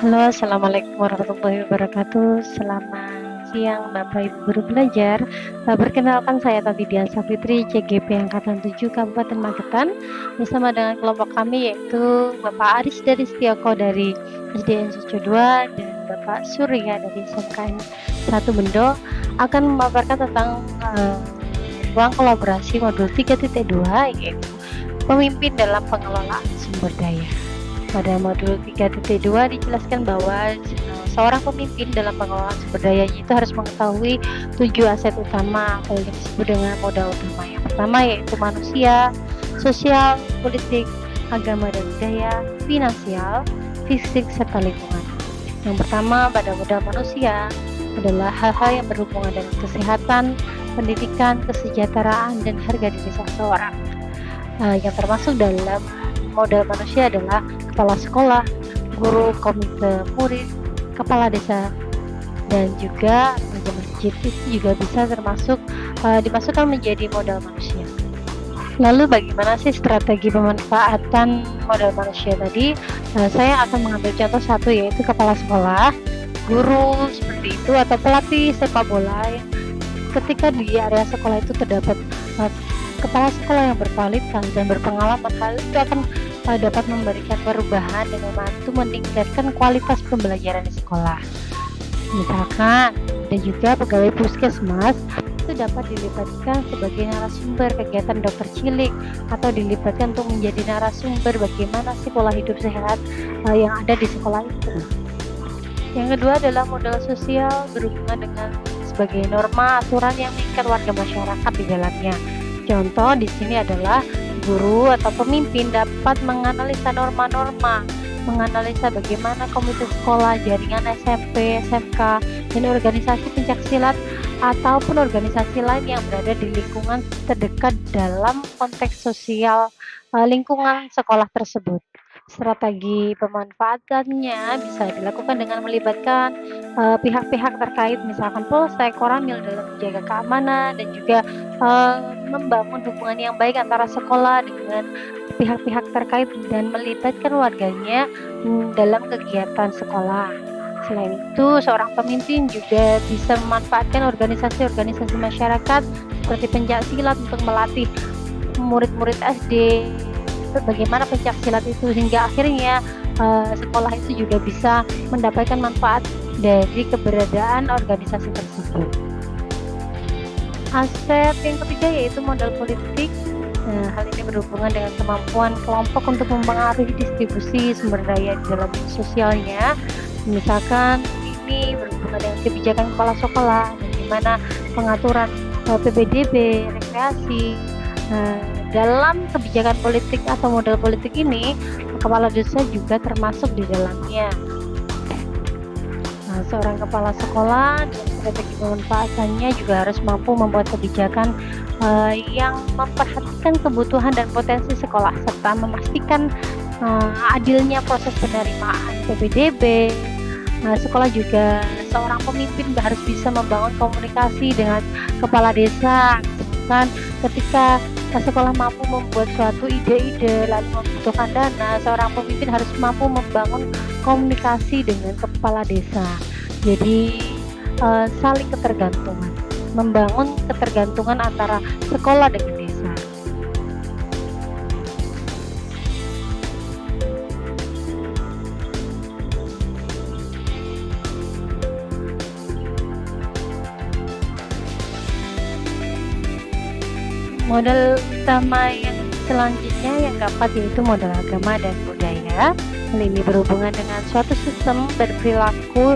Halo, assalamualaikum warahmatullahi wabarakatuh. Selamat siang, Bapak Ibu guru belajar. Perkenalkan saya Tati Dian Safitri, CGP Angkatan 7 Kabupaten Magetan, bersama dengan kelompok kami yaitu Bapak Aris dari Setioko dari SDN Suco 2 dan Bapak Surya dari SMKN 1 Bendo akan memaparkan tentang ruang kolaborasi modul 3.2 yaitu pemimpin dalam pengelolaan sumber daya. Pada modul 3.2 dijelaskan bahwa seorang pemimpin dalam pengelolaan sumber dayanya itu harus mengetahui 7 aset utama atau yang disebut dengan modal utama. Yang pertama yaitu manusia, sosial, politik, agama dan budaya, finansial, fisik, serta lingkungan. Yang pertama pada modal manusia adalah hal-hal yang berhubungan dengan kesehatan, pendidikan, kesejahteraan, dan harga diri seseorang. Yang termasuk dalam modal manusia adalah kepala sekolah, guru, komite murid, kepala desa, dan juga remaja masjid. Itu juga bisa termasuk dimasukkan menjadi modal manusia. Lalu bagaimana sih strategi pemanfaatan modal manusia tadi? Saya akan mengambil contoh satu yaitu kepala sekolah, guru seperti itu atau pelatih sepak bola yang ketika di area sekolah itu terdapat kepala sekolah yang berkualitas dan berpengalaman, hal itu akan dapat memberikan perubahan dan membantu meningkatkan kualitas pembelajaran di sekolah. Misalkan ada juga pegawai puskesmas itu dapat dilibatkan sebagai narasumber kegiatan dokter cilik atau dilibatkan untuk menjadi narasumber bagaimana sih pola hidup sehat yang ada di sekolah itu. Yang kedua adalah modal sosial berhubungan dengan sebagai norma aturan yang mengikat warga masyarakat di dalamnya. Contoh di sini adalah guru atau pemimpin dapat menganalisa norma-norma, menganalisa bagaimana komite sekolah, jaringan SMP, SMK, dan organisasi pencaksilat ataupun organisasi lain yang berada di lingkungan terdekat dalam konteks sosial lingkungan sekolah tersebut. Strategi pemanfaatannya bisa dilakukan dengan melibatkan pihak-pihak terkait, misalkan Polsek, Koramil dalam menjaga keamanan dan juga membangun hubungan yang baik antara sekolah dengan pihak-pihak terkait dan melibatkan warganya dalam kegiatan sekolah. Selain itu, seorang pemimpin juga bisa memanfaatkan organisasi-organisasi masyarakat seperti pencaksilat untuk melatih murid-murid SD bagaimana pencaksilat itu hingga akhirnya sekolah itu juga bisa mendapatkan manfaat dari keberadaan organisasi tersebut. Aset yang ketiga yaitu modal politik. Hal ini berhubungan dengan kemampuan kelompok untuk mempengaruhi distribusi sumber daya di dalam sosialnya. Misalkan ini berhubungan dengan kebijakan kepala sekolah, bagaimana pengaturan PBDB, rekreasi. Dalam kebijakan politik atau modal politik ini, kepala desa juga termasuk di dalamnya. Seorang kepala sekolah dalam strategi pemanfaatannya juga harus mampu membuat kebijakan yang memperhatikan kebutuhan dan potensi sekolah serta memastikan adilnya proses penerimaan PBDB. Sekolah juga seorang pemimpin harus bisa membangun komunikasi dengan kepala desa, misalkan ketika sekolah mampu membuat suatu ide-ide lalu membutuhkan dana, seorang pemimpin harus mampu membangun komunikasi dengan kepala desa. Jadi saling ketergantungan, membangun ketergantungan antara sekolah dengan desa. Modal utama yang selanjutnya yang keempat yaitu modal agama dan budaya. Hal ini berhubungan dengan suatu sistem berperilaku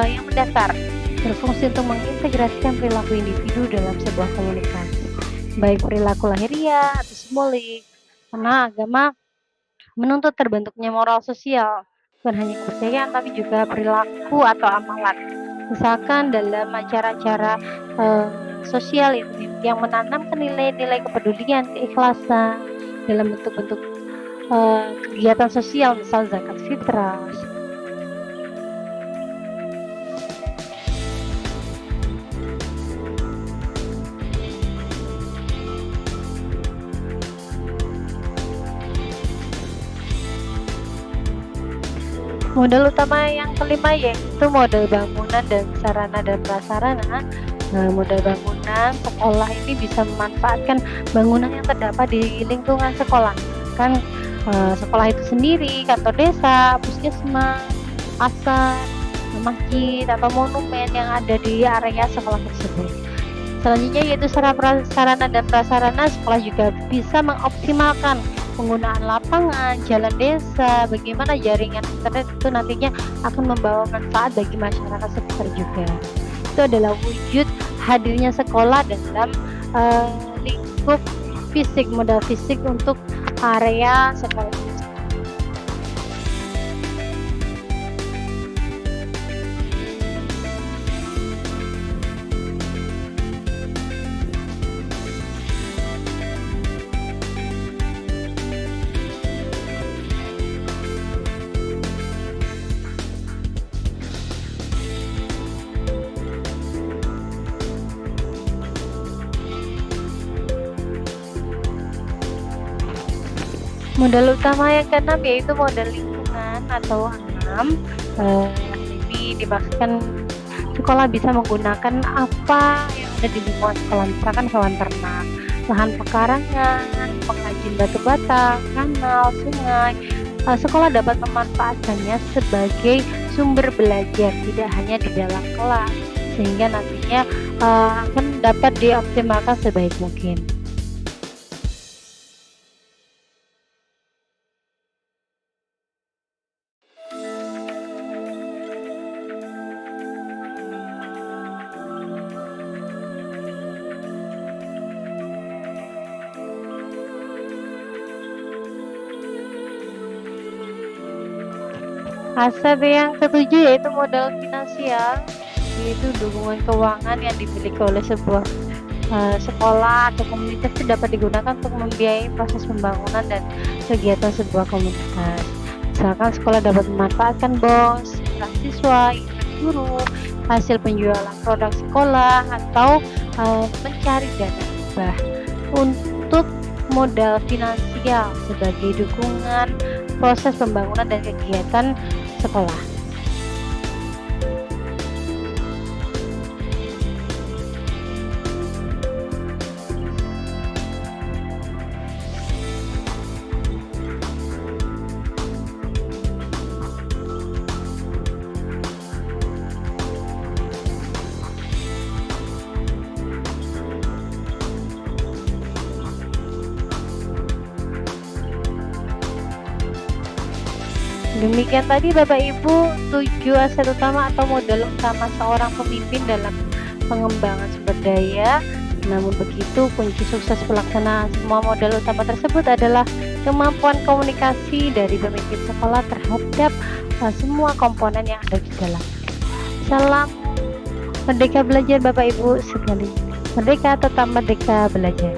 yang mendasar, berfungsi untuk mengintegrasikan perilaku individu dalam sebuah komunikasi, baik perilaku lahiriah atau simbolik. Karena agama menuntut terbentuknya moral sosial, bukan hanya kepercayaan tapi juga perilaku atau amalan. Misalkan dalam acara-acara sosial yang menanamkan nilai-nilai kepedulian, keikhlasan dalam bentuk-bentuk kegiatan sosial, misal zakat fitrah. Modal utama yang kelima yaitu modal bangunan dan sarana dan prasarana. Nah, modal bangunan sekolah ini bisa memanfaatkan bangunan yang terdapat di lingkungan sekolah. Kan sekolah itu sendiri, kantor desa, puskesmas, pasar, masjid atau monumen yang ada di area sekolah tersebut. Selanjutnya yaitu sarana dan prasarana, sekolah juga bisa mengoptimalkan penggunaan lapangan, jalan desa, bagaimana jaringan internet itu nantinya akan membawa manfaat bagi masyarakat sekitar juga. Itu adalah wujud hadirnya sekolah dalam lingkup fisik, modal fisik untuk area sekolah. Modal utama yang keenam yaitu modal lingkungan atau 6. Ini dimaksudkan sekolah bisa menggunakan apa yang ada di lingkungan sekolah, misalkan hewan ternak, lahan pekarangan, pengrajin batu bata, kanal, sungai. Sekolah dapat memanfaatkannya sebagai sumber belajar, tidak hanya di dalam kelas, sehingga nantinya akan dapat dioptimalkan sebaik mungkin. Aset yang ketujuh yaitu modal finansial, yaitu dukungan keuangan yang dimiliki oleh sebuah sekolah atau komunitas itu dapat digunakan untuk membiayai proses pembangunan dan kegiatan sebuah komunitas. Misalkan sekolah dapat memanfaatkan BOS, siswa, guru, hasil penjualan produk sekolah, atau mencari dana hibah untuk modal finansial sebagai dukungan proses pembangunan dan kegiatan sekolah. Demikian tadi Bapak Ibu 7 aset utama atau modal utama seorang pemimpin dalam pengembangan sumber daya. Namun begitu, kunci sukses pelaksanaan semua modal utama tersebut adalah kemampuan komunikasi dari pemimpin sekolah terhadap semua komponen yang ada di dalam. Salam merdeka belajar Bapak Ibu sekalian. Merdeka, tetap merdeka belajar.